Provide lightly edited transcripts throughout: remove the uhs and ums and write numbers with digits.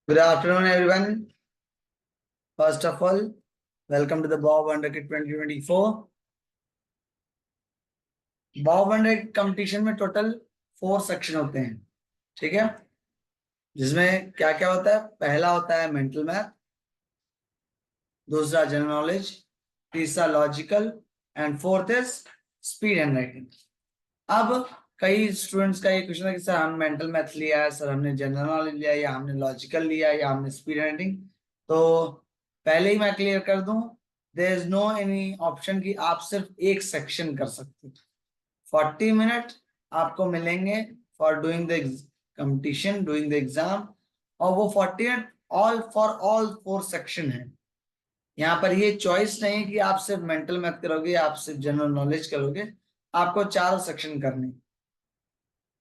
Good afternoon, everyone. First of all, welcome to the Bob Wonderkid 2024. Bob Wonderkid competition में total 4 section होते हैं, ठीक है, जिसमें क्या क्या होता है। पहला होता है मेंटल मैथ, दूसरा जनरल नॉलेज, तीसरा logical and fourth is speed hand writing. अब कई स्टूडेंट्स का ये क्वेश्चन है कि सर हम मेंटल मैथ लिया है, सर हमने जनरल नॉलेज लिया, या हमने लॉजिकल लिया, या हमने स्पीड हैंड राइटिंग। तो पहले ही मैं क्लियर कर दूं, there is no any option कि आप सिर्फ एक सेक्शन कर सकते हो। 40 मिनट आपको मिलेंगे for doing the competition, doing the exam, और वो 40 minute all for all 4 section है। यहाँ पर ये चॉइस नहीं है कि आप सिर्फ मेंटल मैथ करोगे, आप सिर्फ जनरल नॉलेज करोगे, आपको 4 सेक्शन करने,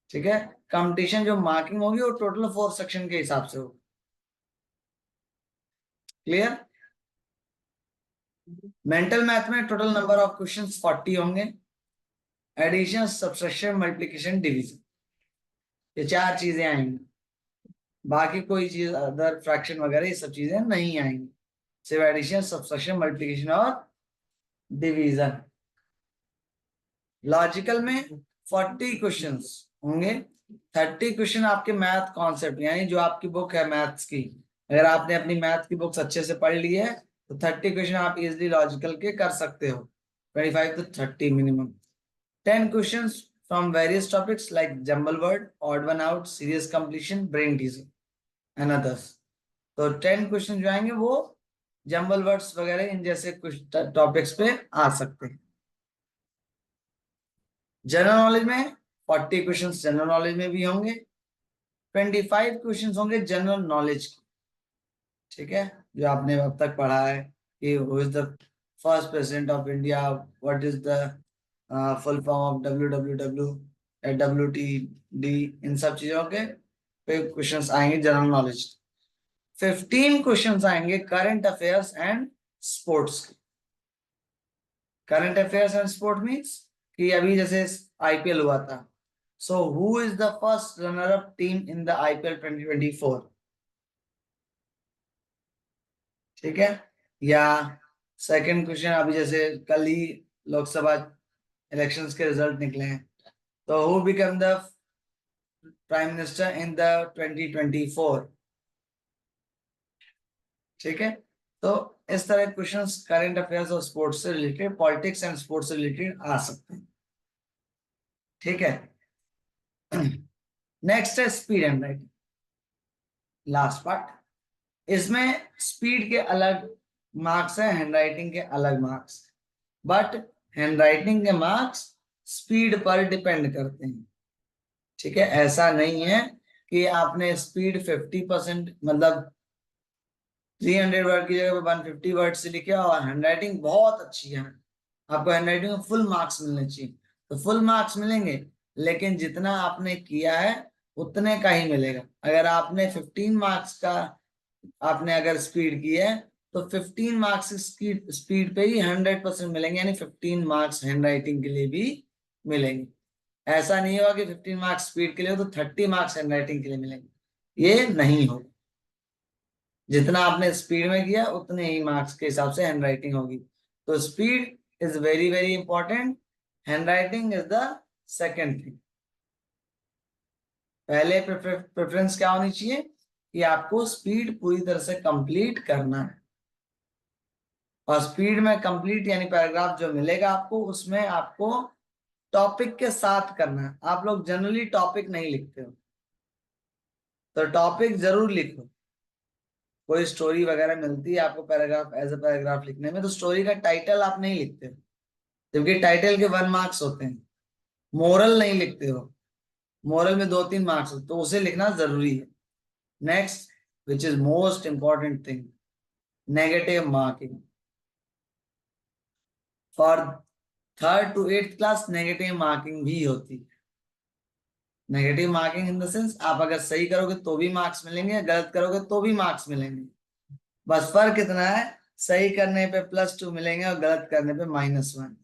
ठीक है। कंपटीशन जो मार्किंग होगी वो टोटल 4 सेक्शन के हिसाब से होगी। क्लियर? मेंटल मैथ में टोटल नंबर ऑफ क्वेश्चंस 40 होंगे। एडिशन, सब्ट्रैक्शन, मल्टीप्लिकेशन, डिवीजन, ये 4 चीजें आएंगी। बाकी कोई चीज अदर फ्रैक्शन वगैरह ये सब चीजें नहीं आएंगी, सिर्फ एडिशन, सब्ट्रैक्शन, मल्टीप्लिकेशन और डिवीजन। लॉजिकल में 40 क्वेश्चंस होंगे। 30 क्वेश्चन आपके मैथ कॉन्सेप्ट, यानी जो आपकी बुक है मैथ्स की, अगर आपने अपनी मैथ की बुक्स अच्छे से पढ़ ली है तो 30 क्वेश्चन आप इजिली लॉजिकल के कर सकते हो, 25 to 30 minimum. 10 questions from various topics like jumble word, odd one out, serious completion, brain teasing and others. तो 10 क्वेश्चन जो आएंगे वो जंबल वर्ड्स वगैरह इन जैसे कुछ टॉपिक्स पे आ सकते हैं। जनरल नॉलेज में 40 क्वेश्चंस जनरल नॉलेज में भी होंगे, 25 क्वेश्चंस होंगे जनरल नॉलेज की, ठीक है, जो आपने अब तक पढ़ा है कि who is the first president of India, what is the full form of WWW, WTD, इन सब चीजों के क्वेश्चंस आएंगे जनरल नॉलेज। 15 क्वेश्चंस आएंगे करंट अफेयर्स एंड स्पोर्ट्स के। Current affairs and sport means कि अभी जैसे IPL हुआ था, so who is the first runner up team in the IPL 2024, ठीक है। या सेकंड क्वेश्चन, अभी जैसे कल ही लोकसभा इलेक्शंस के रिजल्ट निकले हैं, तो who become the prime minister in the 2024, ठीक है। तो इस तरह के क्वेश्चंस करंट अफेयर्स और स्पोर्ट्स से रिलेटेड, पॉलिटिक्स एंड स्पोर्ट्स से रिलेटेड आ सकते हैं, ठीक है। नेक्स्ट है speed hand writing, last part. इसमें स्पीड के अलग मार्क्स है, हैंड राइटिंग के अलग मार्क्स, बट हैंड राइटिंग के मार्क्स स्पीड पर डिपेंड करते हैं, ठीक है। ऐसा नहीं है कि आपने स्पीड 50% मतलब 300 वर्ड की जगह पे 150 वर्ड से लिखे और हैंड राइटिंग बहुत अच्छी है, आपको हैंड राइटिंग में फुल मार्क्स मिलने चाहिए, तो फुल मार्क्स मिलेंगे, लेकिन जितना आपने किया है उतने का ही मिलेगा। अगर आपने 15 मार्क्स का आपने अगर स्पीड की है तो 15 मार्क्स की स्पीड पे ही 100% मिलेंगे, यानी 15 मार्क्स हैंड राइटिंग के लिए भी मिलेंगे। ऐसा नहीं होगा कि 15 मार्क्स स्पीड के लिए हो तो 30 मार्क्स हैंड राइटिंग के लिए मिलेंगे, ये नहीं होगा। जितना आपने स्पीड में किया उतने ही मार्क्स के हिसाब से हैंड राइटिंग होगी। तो speed is very very important, hand writing is the second thing. पहले प्रेफरेंस क्या होनी चाहिए कि आपको स्पीड पूरी तरह से कंप्लीट करना है, और स्पीड में कंप्लीट यानी पैराग्राफ जो मिलेगा आपको उसमें आपको टॉपिक के साथ करना है। आप लोग जनरली टॉपिक नहीं लिखते हो, तो टॉपिक जरूर लिखो। कोई स्टोरी वगैरह मिलती है आपको पैराग्राफ, एज ए पैराग्राफ लिखने में, तो स्टोरी का टाइटल आप नहीं लिखते हो, जबकि टाइटल के 1 मार्क्स होते हैं। मोरल नहीं लिखते हो, मोरल में 2-3 मार्क्स होते, तो उसे लिखना जरूरी है। Next, which is most important thing, negative marking. For 3rd to 8th class negative marking भी होती है। Negative marking in the sense, आप अगर सही करोगे तो भी मार्क्स मिलेंगे, गलत करोगे तो भी मार्क्स मिलेंगे, बस फर्क इतना है सही करने पे +2 मिलेंगे और गलत करने पे -1।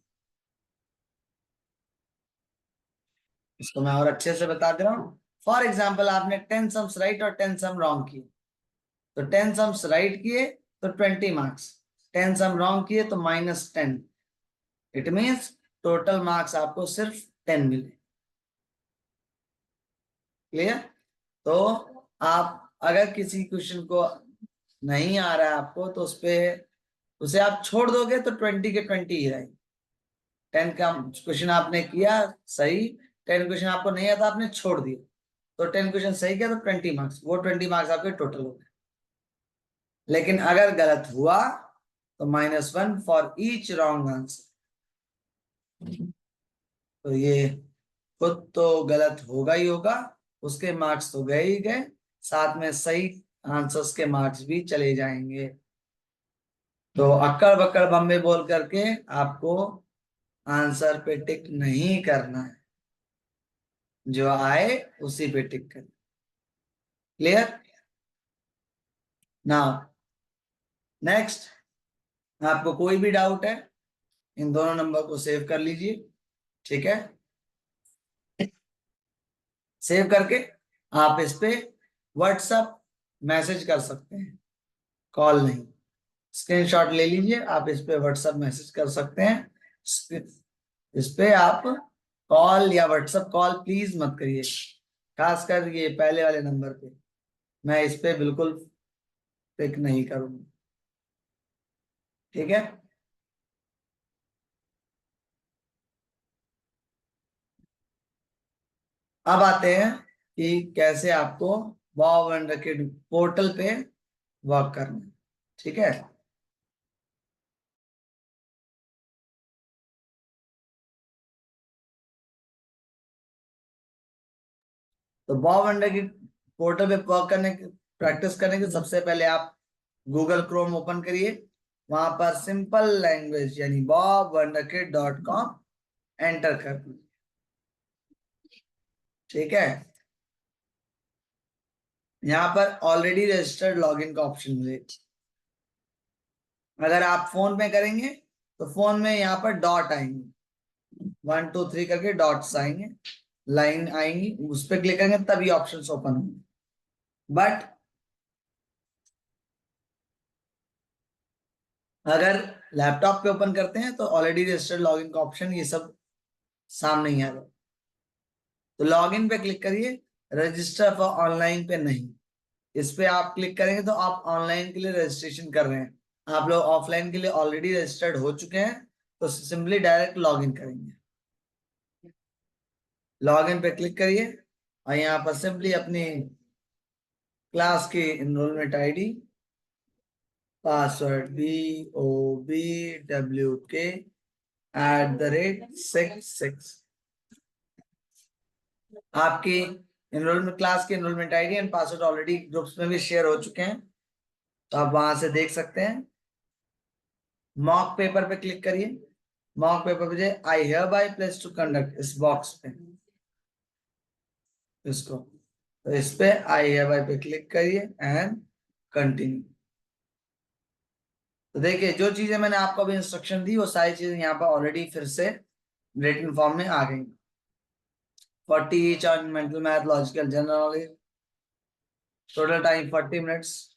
इसको मैं और अच्छे से बता दे रहा हूँ। फॉर एग्जाम्पल आपने 10 सम्स राइट और 10 सम रॉन्ग किए, तो 10 सम्स राइट किए तो 20 मार्क्स, 10 सम रॉन्ग किए तो -10। इट मीन्स टोटल मार्क्स आपको सिर्फ 10 मिले। क्लियर? तो आप अगर किसी क्वेश्चन को नहीं आ रहा है आपको, तो उसे आप छोड़ दोगे तो 20 के 20 ही रहेंगे। 10 का क्वेश्चन आपने किया सही, 10 क्वेश्चन आपको नहीं आता, आपने छोड़ दिया, तो 10 क्वेश्चन सही किया तो 20 मार्क्स, वो 20 मार्क्स आपके टोटल हो गए। लेकिन अगर गलत हुआ तो -1 फॉर ईच रॉन्ग आंसर। तो ये खुद तो गलत होगा ही होगा, उसके मार्क्स तो गए ही गए, साथ में सही आंसर्स के मार्क्स भी चले जाएंगे। तो अक्कड़ बक्कड़ बम्बे बोल करके आपको आंसर पे टिक नहीं करना है, जो आए उसी पे टिक करना। क्लियर? नाउ नेक्स्ट, आपको कोई भी डाउट है, इन दोनों नंबर को सेव कर लीजिए। ठीक है, सेव करके आप इस पे व्हाट्सएप मैसेज कर सकते हैं, कॉल नहीं। स्क्रीनशॉट ले लीजिए, आप इस पे व्हाट्सएप मैसेज कर सकते हैं। इस पे आप कॉल या व्हाट्सएप कॉल प्लीज मत करिए, खासकर ये पहले वाले नंबर पे, मैं इस पे बिल्कुल पिक नहीं करूंगा। ठीक है, अब आते हैं कि कैसे आपको वाव वंडरकिड पोर्टल पे वर्क करना है। ठीक है, तो वाव वंडरकिड पोर्टल पे वर्क करने की प्रैक्टिस करने के सबसे पहले आप गूगल क्रोम ओपन करिए, वहां पर सिंपल लैंग्वेज यानी bobwonderkid.com एंटर कर दीजिए। ठीक है, यहाँ पर ऑलरेडी रजिस्टर्ड लॉगिन का ऑप्शन मिलेगा। अगर आप फोन में करेंगे तो फोन में यहाँ पर डॉट आएंगे, 1 2 3 करके डॉट्स आएंगे, लाइन आएंगी, उस पर क्लिक करेंगे तभी ऑप्शन ओपन होंगे। बट अगर लैपटॉप पे ओपन करते हैं तो ऑलरेडी रजिस्टर्ड लॉगिन का ऑप्शन ये सब सामने ही आएगा। तो लॉगिन पे क्लिक करिए, रजिस्टर फॉर ऑनलाइन पे नहीं, इस पे आप क्लिक करेंगे तो आप ऑनलाइन के लिए रजिस्ट्रेशन कर रहे हैं, आप लोग ऑफलाइन के लिए ऑलरेडी रजिस्टर्ड हो चुके हैं, तो सिंपली डायरेक्ट लॉगिन करेंगे। लॉगिन पे क्लिक करिए और यहाँ पर सिंपली अपनी क्लास की एनरोलमेंट आईडी, पासवर्ड BOBWK@66, आपकी एनरोलमेंट क्लास की enrolment ID and password already groups में भी शेयर हो चुके हैं, तो आप वहां से देख सकते हैं। मॉक पेपर पे क्लिक करिए, मॉक पेपर पे I hereby place to conduct, इस बॉक्स पे इसको, तो इस पे आई हियर बाय पे क्लिक करिए एंड कंटिन्यू। तो देखिए जो चीजें मैंने आपको अभी इंस्ट्रक्शन दी वो सारी चीजें यहाँ पर ऑलरेडी फिर से रिटन फॉर्म में आ गई। 40 each on mental math, logical, general knowledge, total time 40 minutes,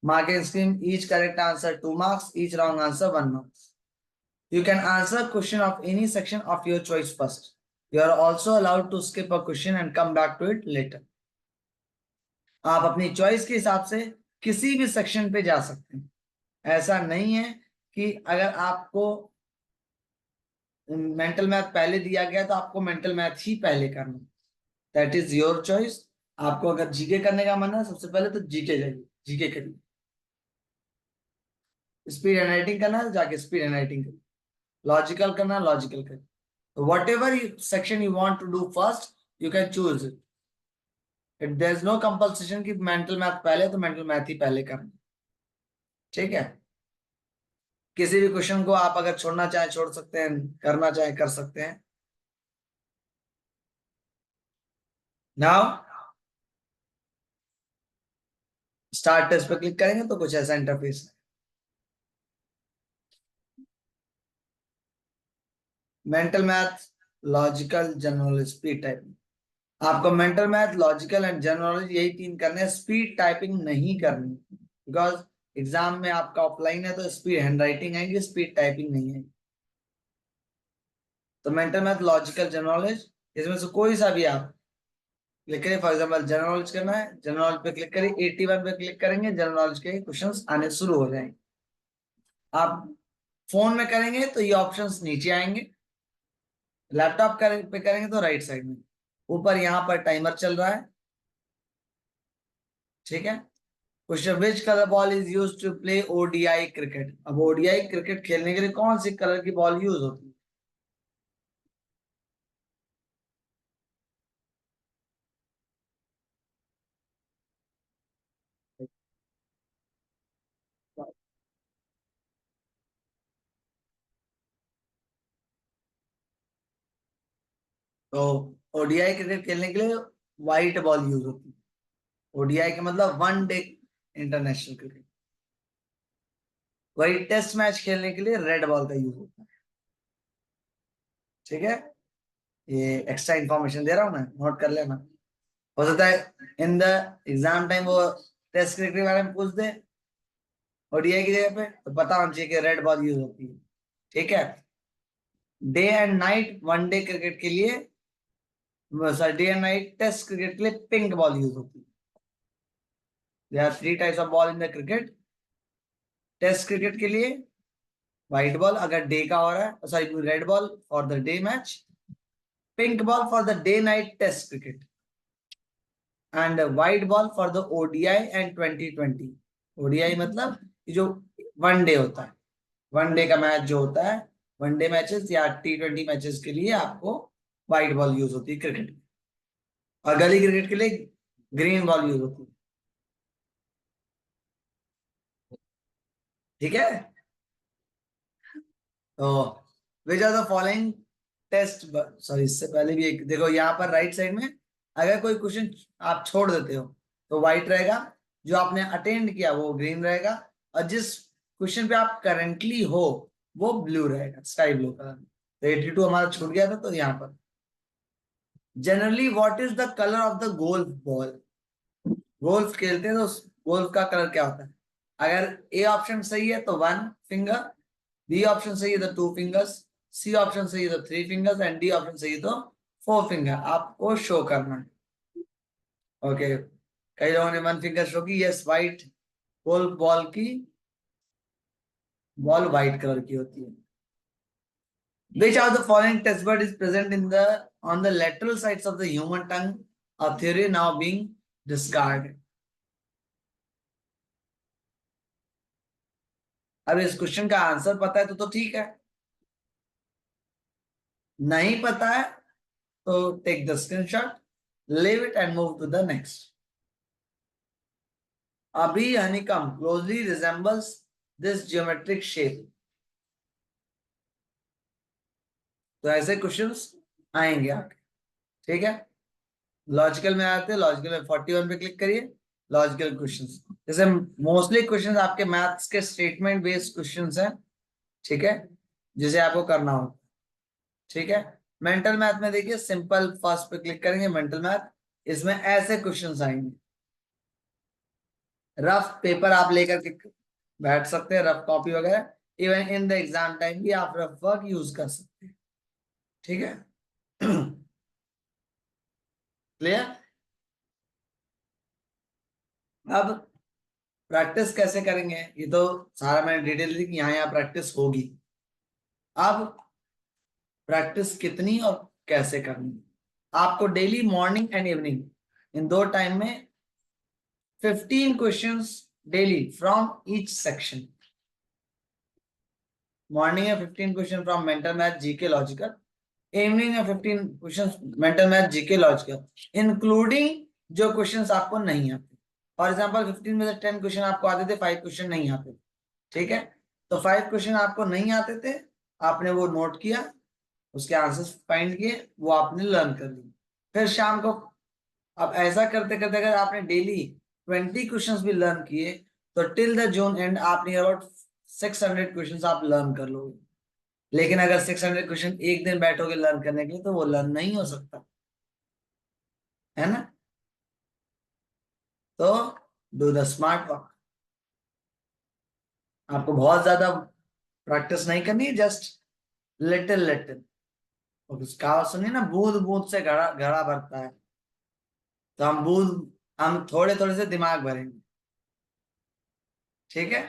marking scheme, each correct answer 2 marks, each wrong answer 1 marks. You can answer question of any section of your choice first. You are also allowed to skip a question and come back to it later. आप अपनी choice के हिसाब से किसी भी section पे जा सकते हैं, ऐसा नहीं है कि अगर आपको मेंटल मैथ पहले दिया गया तो आपको मेंटल मैथ ही पहले करना, दैट इज योर चॉइस। आपको अगर जीके करने का मन है सबसे पहले तो जीके जाइए, जीके करिए। स्पीड हैंड राइटिंग करना है तो जाके स्पीड हैंड राइटिंग करिए, लॉजिकल करना है लॉजिकल करिए, whatever section you want to do first you can choose it. There is no compulsion कि मेंटल मैथ पहले तो मेंटल मैथ ही पहले करना। ठीक है, किसी भी क्वेश्चन को आप अगर छोड़ना चाहें छोड़ सकते हैं, करना चाहें कर सकते हैं। नाउ स्टार्ट टेस्ट पे क्लिक करेंगे तो कुछ ऐसा इंटरफेस है। Mental math logical, general knowledge, speed typing. आपको mental math, logical and general knowledge यही तीन करने हैं, स्पीड टाइपिंग नहीं करनी, बिकॉज एग्जाम में आपका ऑफलाइन है तो स्पीड हैंड राइटिंग आएंगे, स्पीड टाइपिंग नहीं है। तो mental math, logical, general knowledge, इसमें से कोई सा भी आप क्लिक करिए। फॉर एग्जाम्पल जनरल नॉलेज करना है, जनरल नॉलेज पे क्लिक करिए, 81 पे क्लिक करेंगे, जनरल नॉलेज के क्वेश्चंस आने शुरू हो जाएंगे। आप फोन में करेंगे तो ये ऑप्शंस नीचे आएंगे, लैपटॉप पे करेंगे तो राइट साइड में ऊपर यहाँ पर टाइमर चल रहा है, ठीक है। Question, which colour ball is use to play ODI cricket. अब ओडीआई क्रिकेट खेलने के लिए कौन सी कलर की बॉल यूज होती है? तो ओडीआई क्रिकेट खेलने के लिए व्हाइट बॉल यूज होती है। ओडीआई का मतलब वन डे इंटरनेशनल क्रिकेट। वही टेस्ट मैच खेलने के लिए रेड बॉल का यूज होता है, ठीक है। ये एक्स्ट्रा इंफॉर्मेशन दे रहा हूँ मैं, नोट कर लेना। हो सकता है इन द एग्जाम टाइम वो टेस्ट क्रिकेट के बारे में पूछ दे ओडीआई की जगह पे, तो पता होना चाहिए कि रेड बॉल यूज होती है, ठीक है। Day and night one day cricket के लिए, sorry day and night test cricket के लिए पिंक बॉल यूज होती है। There are three types of ball in the cricket. Test cricket के लिए व्हाइट बॉल अगर डे का हो रहा है, sorry red ball for the day match, pink ball for the day night test cricket, and white ball for the ODI and 2020। ODI मतलब जो one day होता है, वन डे का मैच जो होता है, वनडे मैचेस या T20 मैचेस के लिए आपको व्हाइट बॉल यूज होती है क्रिकेट, और गली क्रिकेट के लिए ग्रीन बॉल यूज होती है, ठीक है। तो which are the following test, sorry इससे पहले भी एक देखो, यहाँ पर राइट साइड में अगर कोई क्वेश्चन आप छोड़ देते हो तो व्हाइट रहेगा, जो आपने अटेंड किया वो ग्रीन रहेगा, और जिस क्वेश्चन पे आप करेंटली हो वो ब्लू रहेगा, स्काई ब्लू कलर। तो 82 हमारा छूट गया था, तो यहाँ पर generally what is the colour of the golf ball. Golf खेलते हैं तो गोल्फ का कलर क्या होता है? अगर ए ऑप्शन सही है तो वन फिंगर, बी ऑप्शन सही है तो टू फिंगर्स, सी ऑप्शन सही है तो three fingers, and D option सही है तो फोर फिंगर। आपको शो करना है, ओके। कई लोगों ने वन फिंगर शो की, यस वाइट गोल्फ बॉल की बॉल व्हाइट कलर की होती है। Which of the following test bud is present in the on the lateral sides of the human tongue? A theory now being discarded. अब इस question का answer पता है तो ठीक है, नहीं पता है तो take the screenshot, leave it and move to the next. अभी honeycomb closely resembles this geometric shape. तो ऐसे क्वेश्चंस आएंगे आपके, ठीक है। लॉजिकल में आते हैं, लॉजिकल में 41 पे क्लिक करिए, लॉजिकल क्वेश्चंस। जैसे मोस्टली क्वेश्चंस आपके मैथ्स के स्टेटमेंट बेस्ड क्वेश्चंस हैं, ठीक है, जिसे आपको करना हो, ठीक है। मेंटल मैथ में देखिए सिंपल, फर्स्ट पे क्लिक करेंगे मेंटल मैथ, इसमें ऐसे क्वेश्चंस आएंगे। रफ पेपर आप लेकर के बैठ सकते हैं, रफ कॉपी वगैरह, even in the exam time भी आप रफ वर्क यूज कर सकते हैं, ठीक है। क्लियर। अब प्रैक्टिस कैसे करेंगे, ये तो सारा मैंने डिटेल दी कि यहाँ यहाँ प्रैक्टिस होगी। अब प्रैक्टिस कितनी और कैसे करनी, आपको daily morning and evening in दो टाइम में 15 questions daily from each section. Morning में 15 question from mental math, GK, logical. Evening में 15 question mental math, GK, logical, including जो क्वेश्चंस आपको नहीं आते। फॉर एग्जांपल 15 में से 10 क्वेश्चन आपको आते थे, 5 क्वेश्चन नहीं आते, ठीक है। तो 5 क्वेश्चन आपको नहीं आते थे, आपने वो नोट किया, उसके आंसर्स फाइंड किए, वो आपने लर्न कर लिए। फिर शाम को, अब ऐसा करते करते अगर आपने डेली 20 क्वेश्चंस भी लर्न किए तो टिल द जून एंड आप नियर अबाउट 600 क्वेश्चंस आप लर्न कर लोगे। लेकिन अगर 600 क्वेश्चन एक दिन बैठोगे लर्न करने के लिए तो वो लर्न नहीं हो सकता, है ना। तो डू द स्मार्ट वर्क। आपको बहुत ज्यादा प्रैक्टिस नहीं करनी है, जस्ट लिटिल लिटिल। कहावत सुनिए ना, बूंद बूंद से घड़ा घड़ा भरता है। तो हम थोड़े थोड़े से दिमाग भरेंगे, ठीक है।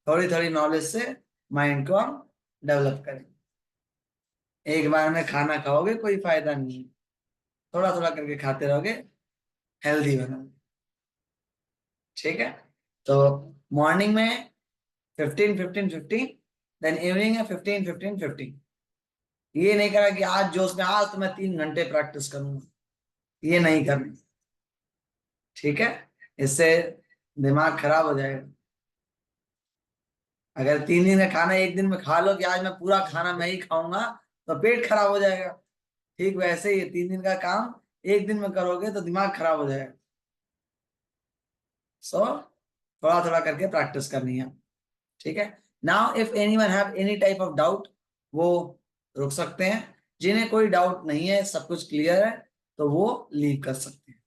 थोड़ी थोड़ी नॉलेज से माइंड को हम डेवलप करेंगे। एक बार में खाना खाओगे कोई फायदा नहीं है, थोड़ा थोड़ा करके खाते रहोगे, हेल्दी बनोगे, ठीक है। तो मॉर्निंग में 15 15 15, देन इवनिंग में 15 15 15। ये नहीं करा कि आज जोश में आज तो मैं 3 घंटे प्रैक्टिस करूंगा, ये नहीं करनी, ठीक है। इससे दिमाग खराब हो जाएगा। अगर 3 दिन का खाना एक दिन में खा लो कि आज मैं पूरा खाना मैं ही खाऊंगा, तो पेट खराब हो जाएगा। ठीक वैसे ही 3 दिन का काम एक दिन में करोगे तो दिमाग खराब हो जाएगा। सो थोड़ा थोड़ा करके प्रैक्टिस करनी है, ठीक है। Now if anyone have any type of doubt, वो रुक सकते हैं। जिन्हें कोई डाउट नहीं है, सब कुछ क्लियर है, तो वो लीव कर सकते हैं।